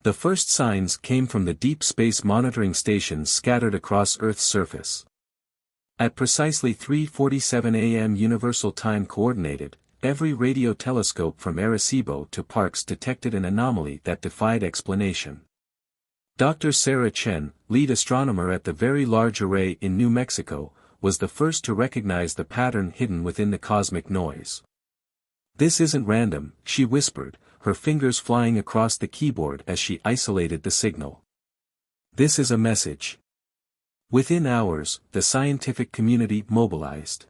The first signs came from the deep space monitoring stations scattered across Earth's surface. At precisely 3:47 a.m. Universal Time Coordinated, every radio telescope from Arecibo to Parkes detected an anomaly that defied explanation. Dr. Sarah Chen, lead astronomer at the Very Large Array in New Mexico, was the first to recognize the pattern hidden within the cosmic noise. "This isn't random," she whispered, her fingers flying across the keyboard as she isolated the signal. "This is a message." Within hours, the scientific community mobilized.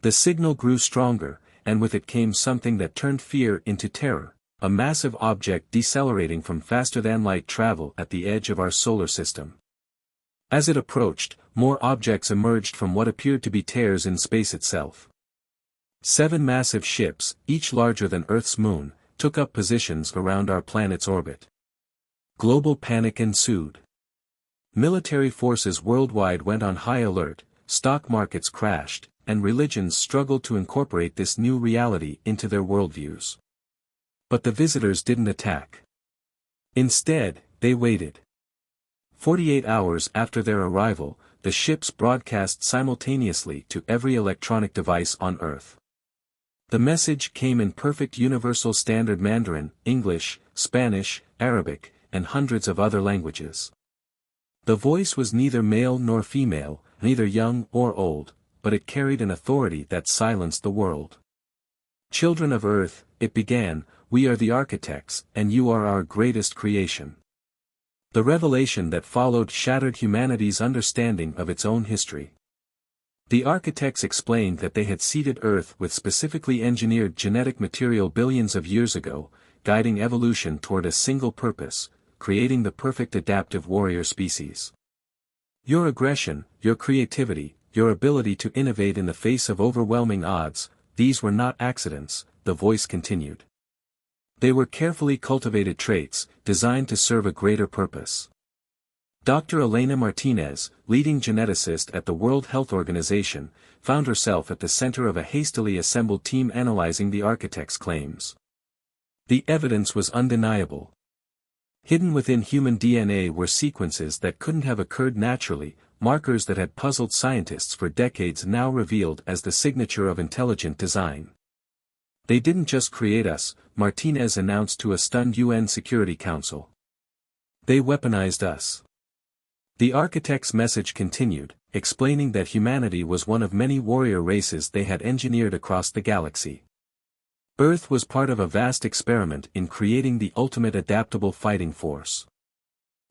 The signal grew stronger, and with it came something that turned fear into terror, a massive object decelerating from faster-than-light travel at the edge of our solar system. As it approached, more objects emerged from what appeared to be tears in space itself. 7 massive ships, each larger than Earth's moon, took up positions around our planet's orbit. Global panic ensued. Military forces worldwide went on high alert, stock markets crashed, and religions struggled to incorporate this new reality into their worldviews. But the visitors didn't attack. Instead, they waited. 48 hours after their arrival, the ships broadcast simultaneously to every electronic device on Earth. The message came in perfect Universal Standard Mandarin, English, Spanish, Arabic, and hundreds of other languages. The voice was neither male nor female, neither young or old, but it carried an authority that silenced the world. "Children of Earth," it began, "we are the architects, and you are our greatest creation." The revelation that followed shattered humanity's understanding of its own history. The architects explained that they had seeded Earth with specifically engineered genetic material billions of years ago, guiding evolution toward a single purpose, creating the perfect adaptive warrior species. "Your aggression, your creativity, your ability to innovate in the face of overwhelming odds, these were not accidents," the voice continued. "They were carefully cultivated traits, designed to serve a greater purpose." Dr. Elena Martinez, leading geneticist at the World Health Organization, found herself at the center of a hastily assembled team analyzing the architect's claims. The evidence was undeniable. Hidden within human DNA were sequences that couldn't have occurred naturally, markers that had puzzled scientists for decades now revealed as the signature of intelligent design. "They didn't just create us," Martinez announced to a stunned UN Security Council. "They weaponized us." The architect's message continued, explaining that humanity was one of many warrior races they had engineered across the galaxy. Earth was part of a vast experiment in creating the ultimate adaptable fighting force.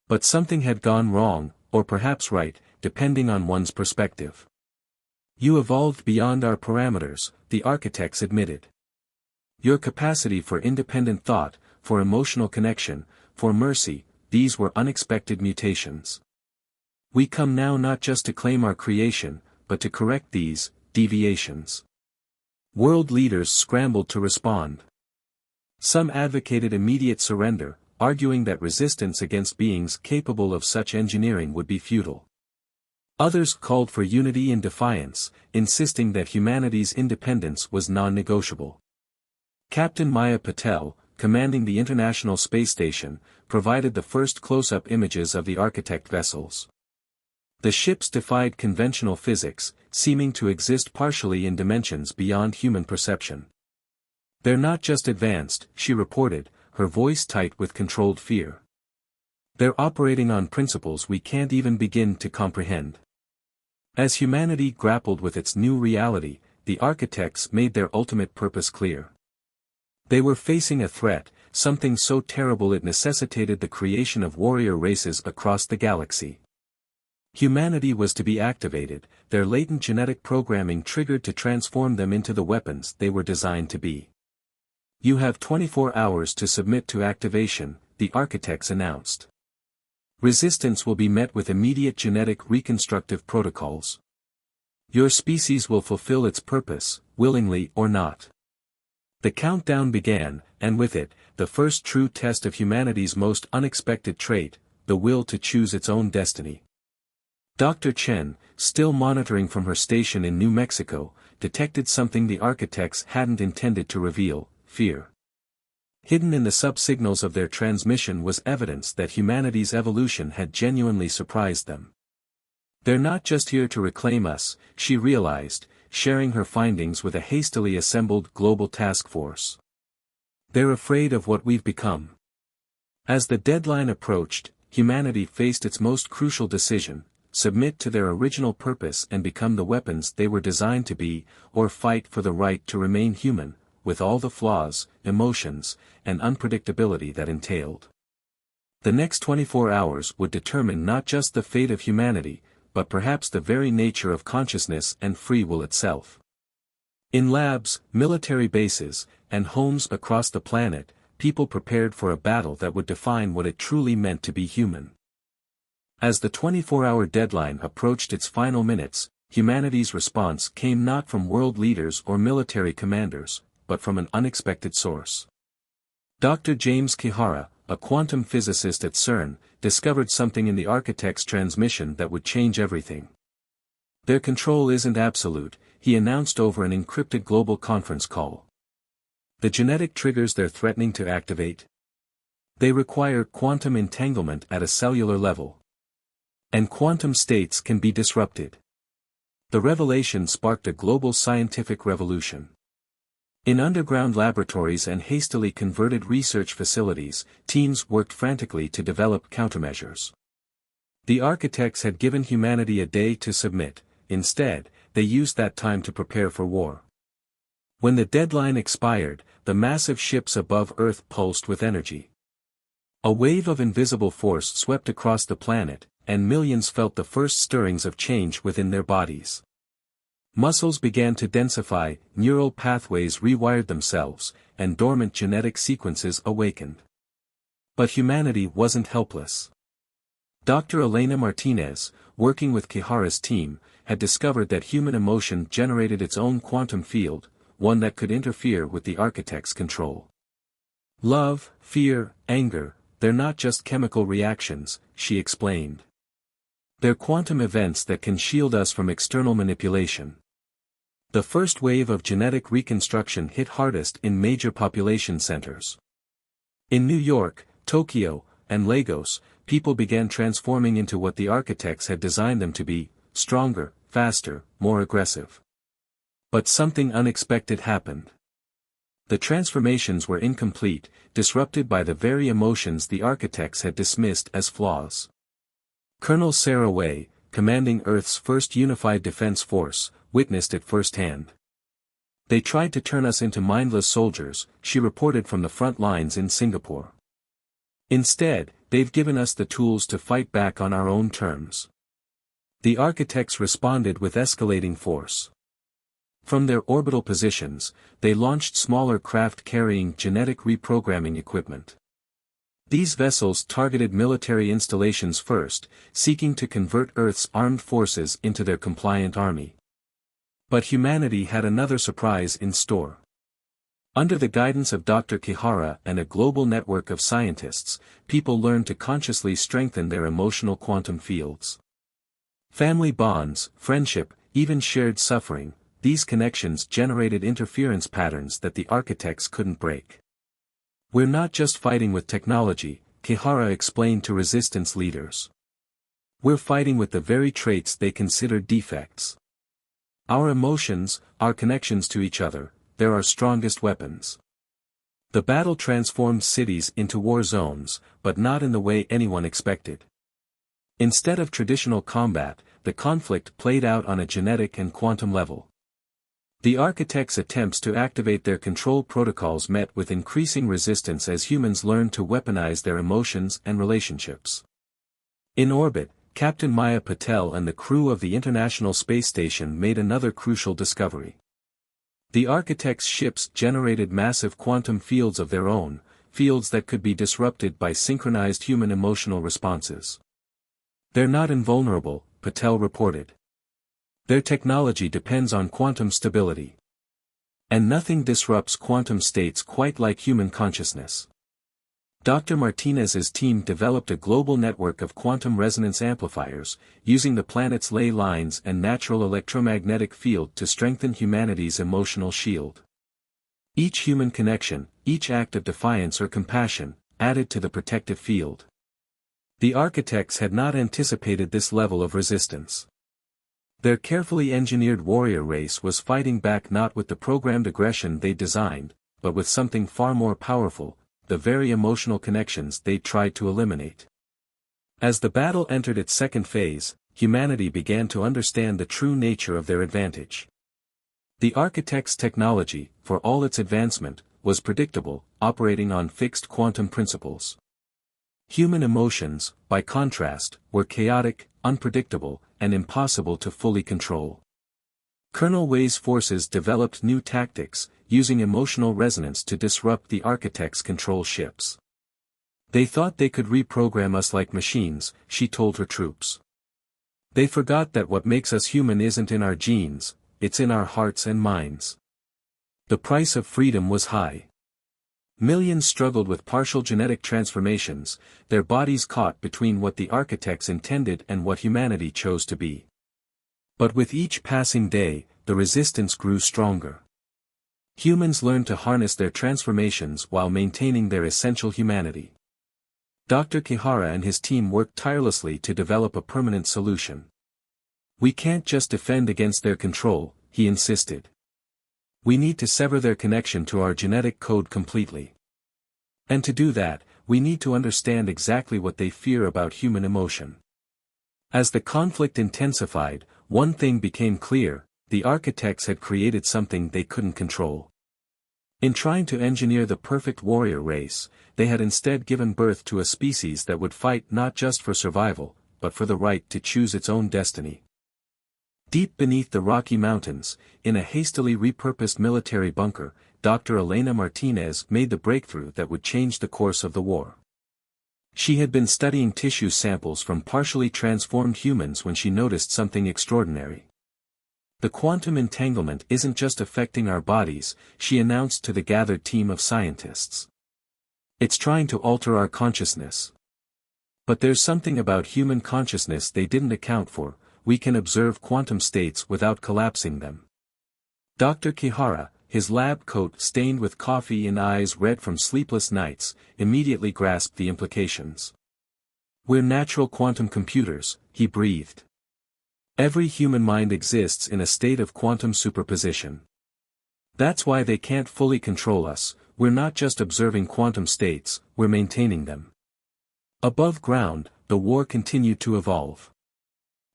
But something had gone wrong, or perhaps right, depending on one's perspective. "You evolved beyond our parameters," the architects admitted. "Your capacity for independent thought, for emotional connection, for mercy, these were unexpected mutations. We come now not just to claim our creation, but to correct these deviations." World leaders scrambled to respond. Some advocated immediate surrender, arguing that resistance against beings capable of such engineering would be futile. Others called for unity and defiance, insisting that humanity's independence was non-negotiable. Captain Maya Patel, commanding the International Space Station, provided the first close-up images of the architect vessels. The ships defied conventional physics, seeming to exist partially in dimensions beyond human perception. "They're not just advanced," she reported, her voice tight with controlled fear. "They're operating on principles we can't even begin to comprehend." As humanity grappled with its new reality, the architects made their ultimate purpose clear. They were facing a threat, something so terrible it necessitated the creation of warrior races across the galaxy. Humanity was to be activated, their latent genetic programming triggered to transform them into the weapons they were designed to be. "You have 24 hours to submit to activation," the architects announced. "Resistance will be met with immediate genetic reconstructive protocols. Your species will fulfill its purpose, willingly or not." The countdown began, and with it, the first true test of humanity's most unexpected trait, the will to choose its own destiny. Dr. Chen, still monitoring from her station in New Mexico, detected something the architects hadn't intended to reveal: fear. Hidden in the sub-signals of their transmission was evidence that humanity's evolution had genuinely surprised them. They're not just here to reclaim us, she realized, sharing her findings with a hastily assembled global task force. They're afraid of what we've become. As the deadline approached, humanity faced its most crucial decision: submit to their original purpose and become the weapons they were designed to be, or fight for the right to remain human, with all the flaws, emotions, and unpredictability that entailed. The next 24 hours would determine not just the fate of humanity, but perhaps the very nature of consciousness and free will itself. In labs, military bases, and homes across the planet, people prepared for a battle that would define what it truly meant to be human. As the 24-hour deadline approached its final minutes, humanity's response came not from world leaders or military commanders, but from an unexpected source. Dr. James Kihara, a quantum physicist at CERN, discovered something in the architect's transmission that would change everything. Their control isn't absolute, he announced over an encrypted global conference call. The genetic triggers they're threatening to activate? They require quantum entanglement at a cellular level. And quantum states can be disrupted. The revelation sparked a global scientific revolution. In underground laboratories and hastily converted research facilities, teams worked frantically to develop countermeasures. The architects had given humanity a day to submit; instead, they used that time to prepare for war. When the deadline expired, the massive ships above Earth pulsed with energy. A wave of invisible force swept across the planet, and millions felt the first stirrings of change within their bodies. Muscles began to densify, neural pathways rewired themselves, and dormant genetic sequences awakened. But humanity wasn't helpless. Dr. Elena Martinez, working with Kihara's team, had discovered that human emotion generated its own quantum field, one that could interfere with the architect's control. Love, fear, anger, they're not just chemical reactions, she explained. They're quantum events that can shield us from external manipulation. The first wave of genetic reconstruction hit hardest in major population centers. In New York, Tokyo, and Lagos, people began transforming into what the architects had designed them to be: stronger, faster, more aggressive. But something unexpected happened. The transformations were incomplete, disrupted by the very emotions the architects had dismissed as flaws. Colonel Sarah Way, commanding Earth's first unified defense force, witnessed it firsthand. They tried to turn us into mindless soldiers, she reported from the front lines in Singapore. Instead, they've given us the tools to fight back on our own terms. The architects responded with escalating force. From their orbital positions, they launched smaller craft carrying genetic reprogramming equipment. These vessels targeted military installations first, seeking to convert Earth's armed forces into their compliant army. But humanity had another surprise in store. Under the guidance of Dr. Kihara and a global network of scientists, people learned to consciously strengthen their emotional quantum fields. Family bonds, friendship, even shared suffering, these connections generated interference patterns that the architects couldn't break. We're not just fighting with technology, Kihara explained to resistance leaders. We're fighting with the very traits they consider defects. Our emotions, our connections to each other, they're our strongest weapons. The battle transformed cities into war zones, but not in the way anyone expected. Instead of traditional combat, the conflict played out on a genetic and quantum level. The architects' attempts to activate their control protocols met with increasing resistance as humans learned to weaponize their emotions and relationships. In orbit, Captain Maya Patel and the crew of the International Space Station made another crucial discovery. The architects' ships generated massive quantum fields of their own, fields that could be disrupted by synchronized human emotional responses. They're not invulnerable, Patel reported. Their technology depends on quantum stability. And nothing disrupts quantum states quite like human consciousness. Dr. Martinez's team developed a global network of quantum resonance amplifiers, using the planet's ley lines and natural electromagnetic field to strengthen humanity's emotional shield. Each human connection, each act of defiance or compassion, added to the protective field. The architects had not anticipated this level of resistance. Their carefully engineered warrior race was fighting back not with the programmed aggression they designed, but with something far more powerful, the very emotional connections they tried to eliminate. As the battle entered its second phase, humanity began to understand the true nature of their advantage. The architects' technology, for all its advancement, was predictable, operating on fixed quantum principles. Human emotions, by contrast, were chaotic, unpredictable, and impossible to fully control. Colonel Wei's forces developed new tactics, using emotional resonance to disrupt the architects' control ships. They thought they could reprogram us like machines, she told her troops. They forgot that what makes us human isn't in our genes, it's in our hearts and minds. The price of freedom was high. Millions struggled with partial genetic transformations, their bodies caught between what the architects intended and what humanity chose to be. But with each passing day, the resistance grew stronger. Humans learned to harness their transformations while maintaining their essential humanity. Dr. Kihara and his team worked tirelessly to develop a permanent solution. We can't just defend against their control, he insisted. We need to sever their connection to our genetic code completely. And to do that, we need to understand exactly what they fear about human emotion. As the conflict intensified, one thing became clear: the architects had created something they couldn't control. In trying to engineer the perfect warrior race, they had instead given birth to a species that would fight not just for survival, but for the right to choose its own destiny. Deep beneath the Rocky Mountains, in a hastily repurposed military bunker, Dr. Elena Martinez made the breakthrough that would change the course of the war. She had been studying tissue samples from partially transformed humans when she noticed something extraordinary. The quantum entanglement isn't just affecting our bodies, she announced to the gathered team of scientists. It's trying to alter our consciousness. But there's something about human consciousness they didn't account for: we can observe quantum states without collapsing them. Dr. Kihara, his lab coat stained with coffee and eyes red from sleepless nights, immediately grasped the implications. We're natural quantum computers, he breathed. Every human mind exists in a state of quantum superposition. That's why they can't fully control us. We're not just observing quantum states, we're maintaining them. Above ground, the war continued to evolve.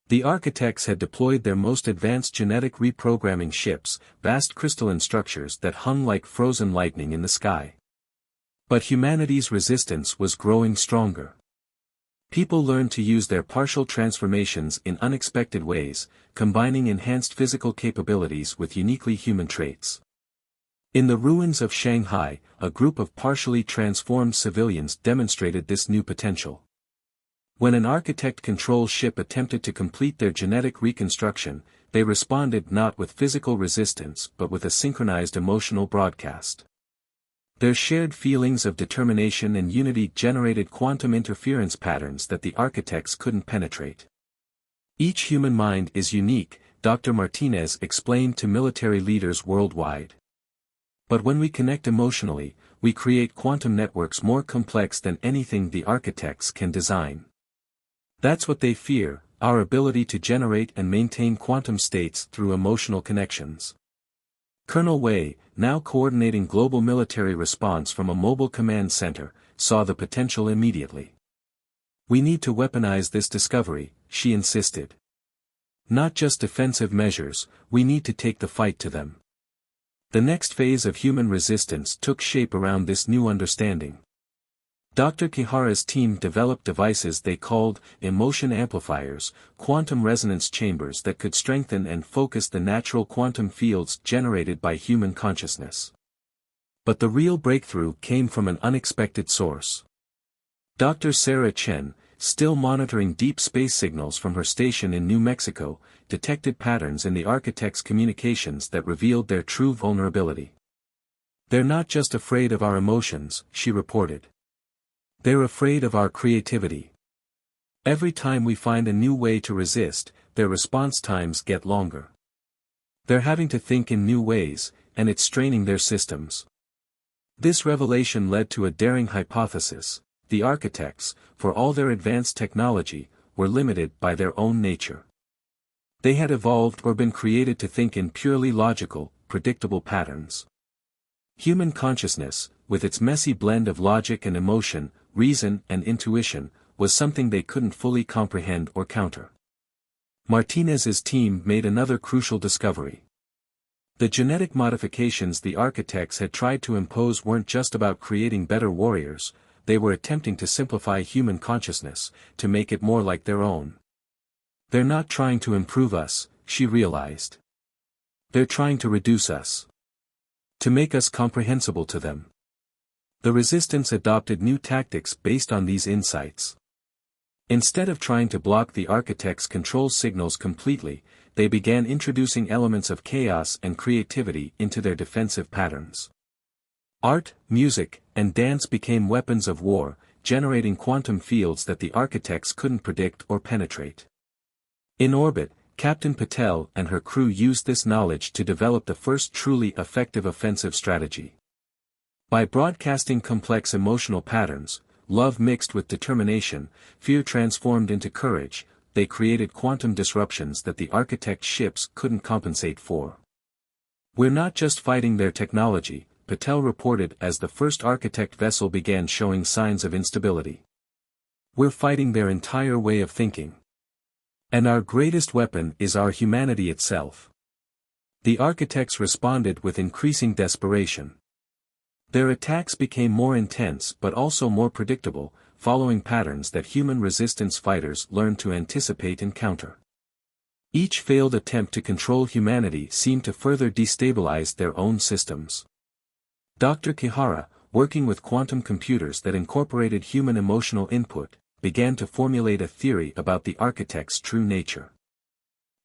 The architects had deployed their most advanced genetic reprogramming ships, vast crystalline structures that hung like frozen lightning in the sky. But humanity's resistance was growing stronger. People learned to use their partial transformations in unexpected ways, combining enhanced physical capabilities with uniquely human traits. In the ruins of Shanghai, a group of partially transformed civilians demonstrated this new potential. When an architect-controlled ship attempted to complete their genetic reconstruction, they responded not with physical resistance but with a synchronized emotional broadcast. Their shared feelings of determination and unity generated quantum interference patterns that the architects couldn't penetrate. Each human mind is unique, Dr. Martinez explained to military leaders worldwide. But when we connect emotionally, we create quantum networks more complex than anything the architects can design. That's what they fear, our ability to generate and maintain quantum states through emotional connections. Colonel Wei, now coordinating global military response from a mobile command center, saw the potential immediately. We need to weaponize this discovery, she insisted. Not just defensive measures, we need to take the fight to them. The next phase of human resistance took shape around this new understanding. Dr. Kihara's team developed devices they called emotion amplifiers, quantum resonance chambers that could strengthen and focus the natural quantum fields generated by human consciousness. But the real breakthrough came from an unexpected source. Dr. Sarah Chen, still monitoring deep space signals from her station in New Mexico, detected patterns in the architects' communications that revealed their true vulnerability. They're not just afraid of our emotions, she reported. They're afraid of our creativity. Every time we find a new way to resist, their response times get longer. They're having to think in new ways, and it's straining their systems. This revelation led to a daring hypothesis: the architects, for all their advanced technology, were limited by their own nature. They had evolved or been created to think in purely logical, predictable patterns. Human consciousness, with its messy blend of logic and emotion, reason and intuition, was something they couldn't fully comprehend or counter. Martinez's team made another crucial discovery. The genetic modifications the architects had tried to impose weren't just about creating better warriors, they were attempting to simplify human consciousness, to make it more like their own. They're not trying to improve us, she realized. They're trying to reduce us. To make us comprehensible to them. The resistance adopted new tactics based on these insights. Instead of trying to block the architects' control signals completely, they began introducing elements of chaos and creativity into their defensive patterns. Art, music, and dance became weapons of war, generating quantum fields that the architects couldn't predict or penetrate. In orbit, Captain Patel and her crew used this knowledge to develop the first truly effective offensive strategy. By broadcasting complex emotional patterns, love mixed with determination, fear transformed into courage, they created quantum disruptions that the architect ships couldn't compensate for. "We're not just fighting their technology," Patel reported as the first architect vessel began showing signs of instability. "We're fighting their entire way of thinking. And our greatest weapon is our humanity itself." The architects responded with increasing desperation. Their attacks became more intense but also more predictable, following patterns that human resistance fighters learned to anticipate and counter. Each failed attempt to control humanity seemed to further destabilize their own systems. Dr. Kihara, working with quantum computers that incorporated human emotional input, began to formulate a theory about the architect's true nature.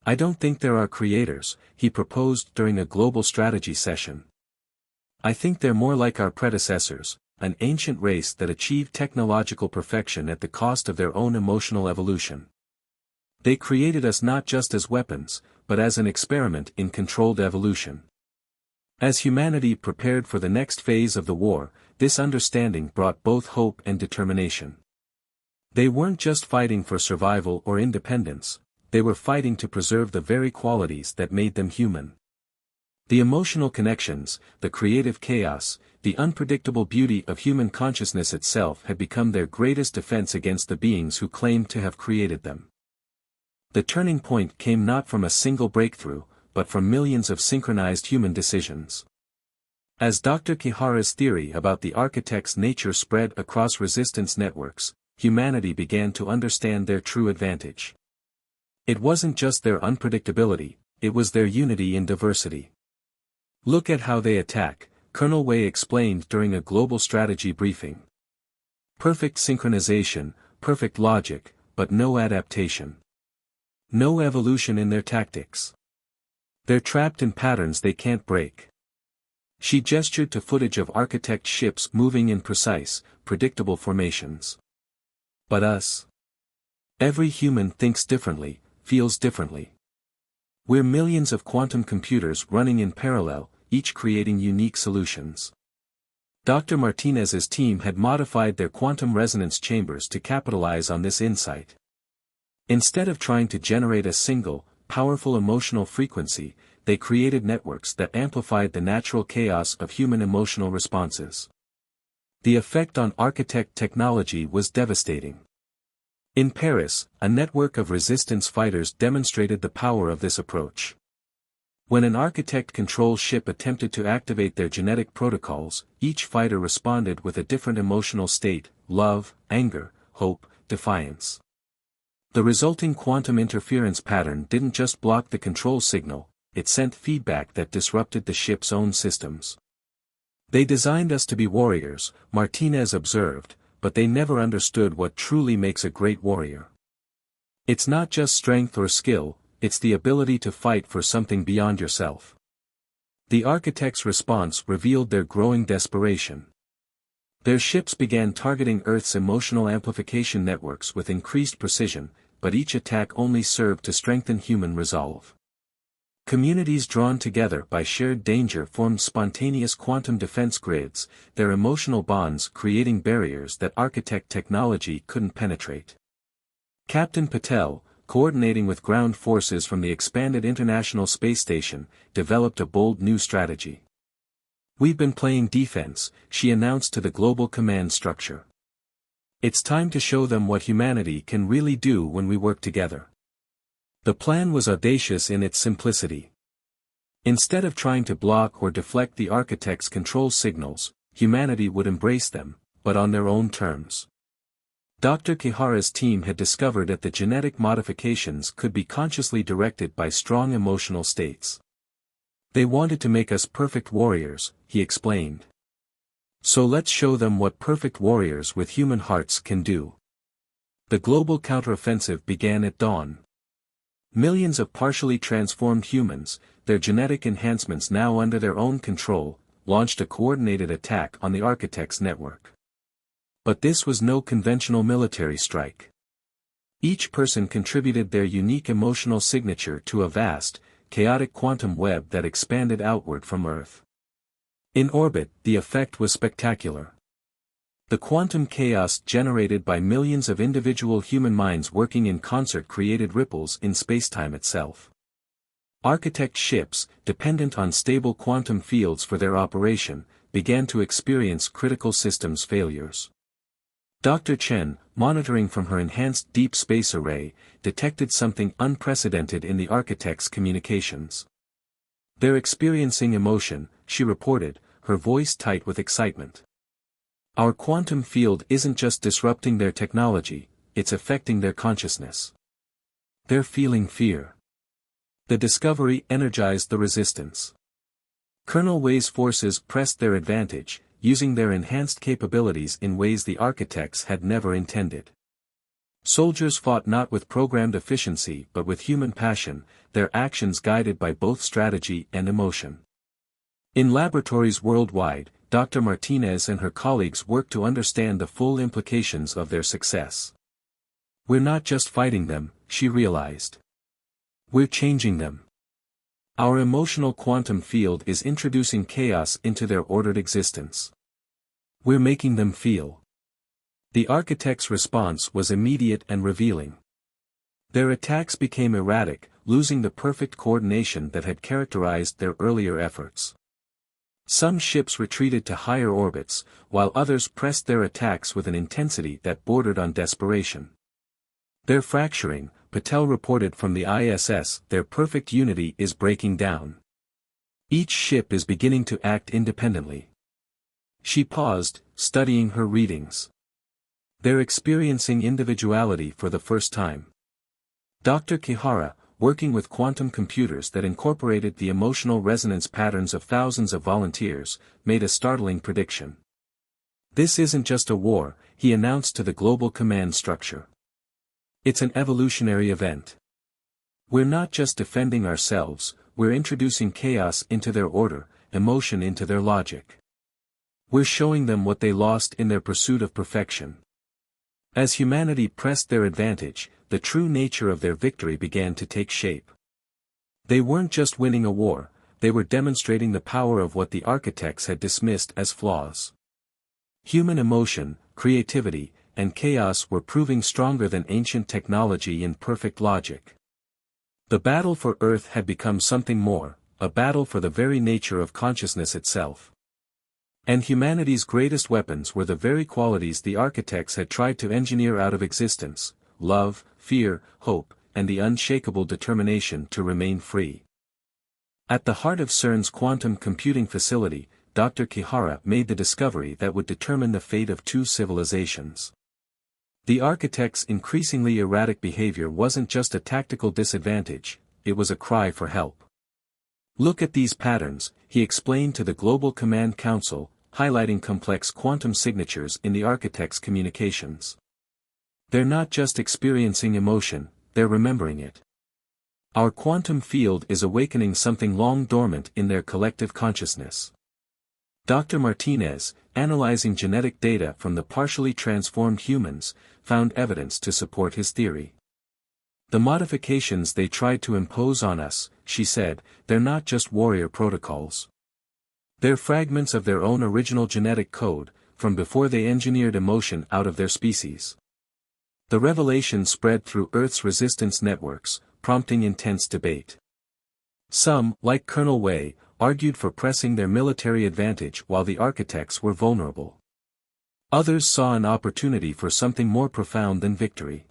"I don't think there are creators," he proposed during a global strategy session. "I think they're more like our predecessors, an ancient race that achieved technological perfection at the cost of their own emotional evolution. They created us not just as weapons, but as an experiment in controlled evolution." As humanity prepared for the next phase of the war, this understanding brought both hope and determination. They weren't just fighting for survival or independence, they were fighting to preserve the very qualities that made them human. The emotional connections, the creative chaos, the unpredictable beauty of human consciousness itself had become their greatest defense against the beings who claimed to have created them. The turning point came not from a single breakthrough, but from millions of synchronized human decisions. As Dr. Kihara's theory about the architect's nature spread across resistance networks, humanity began to understand their true advantage. It wasn't just their unpredictability, it was their unity in diversity. "Look at how they attack," Colonel Wei explained during a global strategy briefing. "Perfect synchronization, perfect logic, but no adaptation. No evolution in their tactics. They're trapped in patterns they can't break." She gestured to footage of architect ships moving in precise, predictable formations. "But us? Every human thinks differently, feels differently. We're millions of quantum computers running in parallel, each creating unique solutions." Dr. Martinez's team had modified their quantum resonance chambers to capitalize on this insight. Instead of trying to generate a single, powerful emotional frequency, they created networks that amplified the natural chaos of human emotional responses. The effect on architect technology was devastating. In Paris, a network of resistance fighters demonstrated the power of this approach. When an architect control ship attempted to activate their genetic protocols, each fighter responded with a different emotional state: love, anger, hope, defiance. The resulting quantum interference pattern didn't just block the control signal, it sent feedback that disrupted the ship's own systems. "They designed us to be warriors," Martinez observed, "but they never understood what truly makes a great warrior. It's not just strength or skill, it's the ability to fight for something beyond yourself." The architect's response revealed their growing desperation. Their ships began targeting Earth's emotional amplification networks with increased precision, but each attack only served to strengthen human resolve. Communities drawn together by shared danger formed spontaneous quantum defense grids, their emotional bonds creating barriers that architect technology couldn't penetrate. Captain Patel, coordinating with ground forces from the expanded International Space Station, developed a bold new strategy. "We've been playing defense," she announced to the global command structure. "It's time to show them what humanity can really do when we work together." The plan was audacious in its simplicity. Instead of trying to block or deflect the architect's control signals, humanity would embrace them, but on their own terms. Dr. Kihara's team had discovered that the genetic modifications could be consciously directed by strong emotional states. "They wanted to make us perfect warriors," he explained. "So let's show them what perfect warriors with human hearts can do." The global counteroffensive began at dawn. Millions of partially transformed humans, their genetic enhancements now under their own control, launched a coordinated attack on the architect's network. But this was no conventional military strike. Each person contributed their unique emotional signature to a vast, chaotic quantum web that expanded outward from Earth. In orbit, the effect was spectacular. The quantum chaos generated by millions of individual human minds working in concert created ripples in spacetime itself. Architect ships, dependent on stable quantum fields for their operation, began to experience critical systems failures. Dr. Chen, monitoring from her enhanced deep space array, detected something unprecedented in the architect's communications. "They're experiencing emotion," she reported, her voice tight with excitement. "Our quantum field isn't just disrupting their technology, it's affecting their consciousness. They're feeling fear." The discovery energized the resistance. Colonel Wei's forces pressed their advantage, using their enhanced capabilities in ways the architects had never intended. Soldiers fought not with programmed efficiency but with human passion, their actions guided by both strategy and emotion. In laboratories worldwide, Dr. Martinez and her colleagues worked to understand the full implications of their success. "We're not just fighting them," she realized. "We're changing them. Our emotional quantum field is introducing chaos into their ordered existence. We're making them feel." The architect's response was immediate and revealing. Their attacks became erratic, losing the perfect coordination that had characterized their earlier efforts. Some ships retreated to higher orbits, while others pressed their attacks with an intensity that bordered on desperation. "They're fracturing," Patel reported from the ISS, "their perfect unity is breaking down. Each ship is beginning to act independently." She paused, studying her readings. "They're experiencing individuality for the first time." Dr. Kihara, working with quantum computers that incorporated the emotional resonance patterns of thousands of volunteers, made a startling prediction. "This isn't just a war," he announced to the global command structure. "It's an evolutionary event. We're not just defending ourselves, we're introducing chaos into their order, emotion into their logic. We're showing them what they lost in their pursuit of perfection." As humanity pressed their advantage, the true nature of their victory began to take shape. They weren't just winning a war, they were demonstrating the power of what the architects had dismissed as flaws. Human emotion, creativity, and chaos were proving stronger than ancient technology in perfect logic. The battle for Earth had become something more, a battle for the very nature of consciousness itself. And humanity's greatest weapons were the very qualities the architects had tried to engineer out of existence: love, fear, hope, and the unshakable determination to remain free. At the heart of CERN's quantum computing facility, Dr. Kihara made the discovery that would determine the fate of two civilizations. The architect's increasingly erratic behavior wasn't just a tactical disadvantage, it was a cry for help. "Look at these patterns," he explained to the Global Command Council, highlighting complex quantum signatures in the architect's communications. "They're not just experiencing emotion, they're remembering it. Our quantum field is awakening something long dormant in their collective consciousness." Dr. Martinez, analyzing genetic data from the partially transformed humans, found evidence to support his theory. "The modifications they tried to impose on us," she said, they're not just warrior protocols. They're fragments of their own original genetic code, from before they engineered emotion out of their species. The revelation spread through Earth's resistance networks, prompting intense debate. Some, like Colonel Wei, argued for pressing their military advantage while the architects were vulnerable. Others saw an opportunity for something more profound than victory.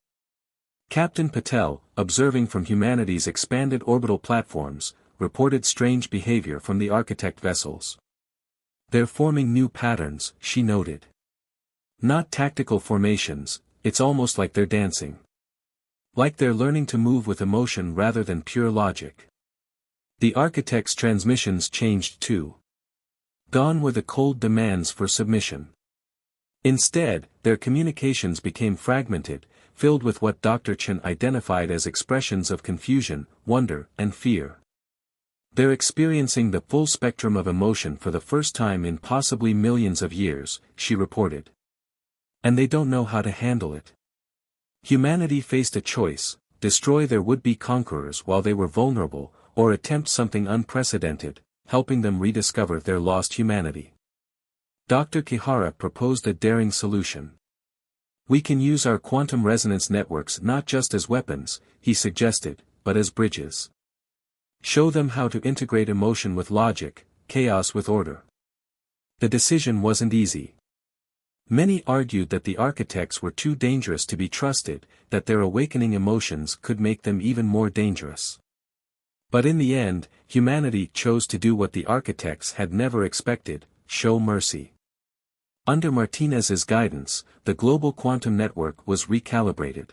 Captain Patel, observing from humanity's expanded orbital platforms, reported strange behavior from the architect vessels. They're forming new patterns, she noted. Not tactical formations, it's almost like they're dancing. Like they're learning to move with emotion rather than pure logic. The architect's transmissions changed too. Gone were the cold demands for submission. Instead, their communications became fragmented, filled with what Dr. Chen identified as expressions of confusion, wonder, and fear. They're experiencing the full spectrum of emotion for the first time in possibly millions of years, she reported. And they don't know how to handle it. Humanity faced a choice: destroy their would-be conquerors while they were vulnerable, or attempt something unprecedented, helping them rediscover their lost humanity. Dr. Kihara proposed a daring solution. We can use our quantum resonance networks not just as weapons, he suggested, but as bridges. Show them how to integrate emotion with logic, chaos with order. The decision wasn't easy. Many argued that the architects were too dangerous to be trusted, that their awakening emotions could make them even more dangerous. But in the end, humanity chose to do what the architects had never expected: show mercy. Under Martinez's guidance, the global quantum network was recalibrated.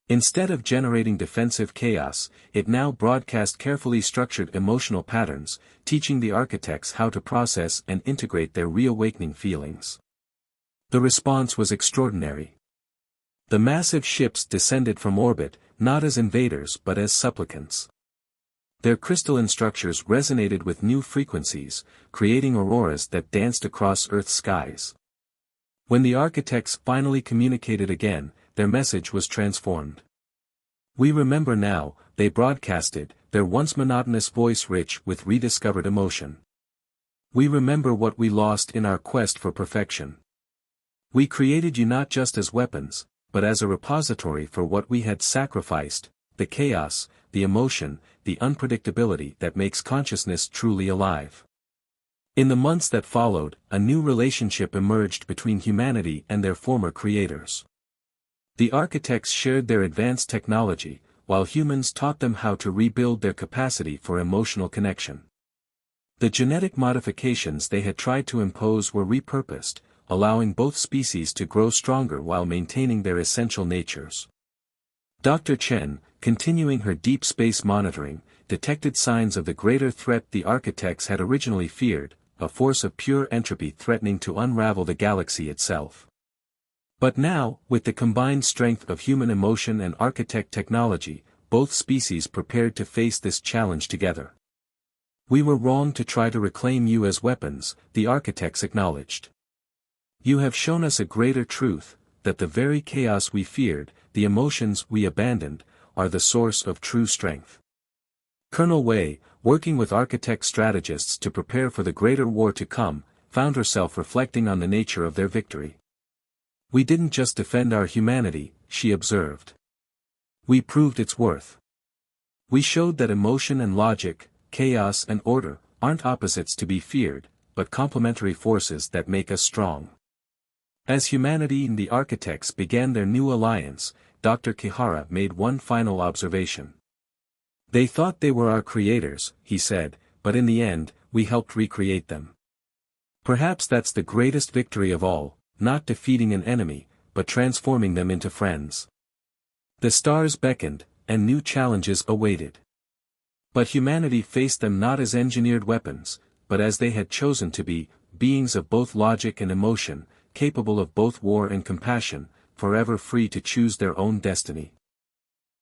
Instead of generating defensive chaos, it now broadcast carefully structured emotional patterns, teaching the architects how to process and integrate their reawakening feelings. The response was extraordinary. The massive ships descended from orbit, not as invaders but as supplicants. Their crystalline structures resonated with new frequencies, creating auroras that danced across Earth's skies. When the architects finally communicated again, their message was transformed. We remember now, they broadcasted, their once monotonous voice rich with rediscovered emotion. We remember what we lost in our quest for perfection. We created you not just as weapons, but as a repository for what we had sacrificed: the chaos, the emotion, the unpredictability that makes consciousness truly alive. In the months that followed, a new relationship emerged between humanity and their former creators. The architects shared their advanced technology, while humans taught them how to rebuild their capacity for emotional connection. The genetic modifications they had tried to impose were repurposed, allowing both species to grow stronger while maintaining their essential natures. Dr. Chen, continuing her deep space monitoring, detected signs of the greater threat the architects had originally feared: a force of pure entropy threatening to unravel the galaxy itself. But now, with the combined strength of human emotion and architect technology, both species prepared to face this challenge together. We were wrong to try to reclaim you as weapons, the architects acknowledged. You have shown us a greater truth, that the very chaos we feared, the emotions we abandoned, are the source of true strength. Colonel Wei, working with architect strategists to prepare for the greater war to come, found herself reflecting on the nature of their victory. We didn't just defend our humanity, she observed. We proved its worth. We showed that emotion and logic, chaos and order, aren't opposites to be feared, but complementary forces that make us strong. As humanity and the architects began their new alliance, Dr. Kihara made one final observation. They thought they were our creators, he said, but in the end, we helped recreate them. Perhaps that's the greatest victory of all, not defeating an enemy, but transforming them into friends. The stars beckoned, and new challenges awaited. But humanity faced them not as engineered weapons, but as they had chosen to be, beings of both logic and emotion, capable of both war and compassion, forever free to choose their own destiny.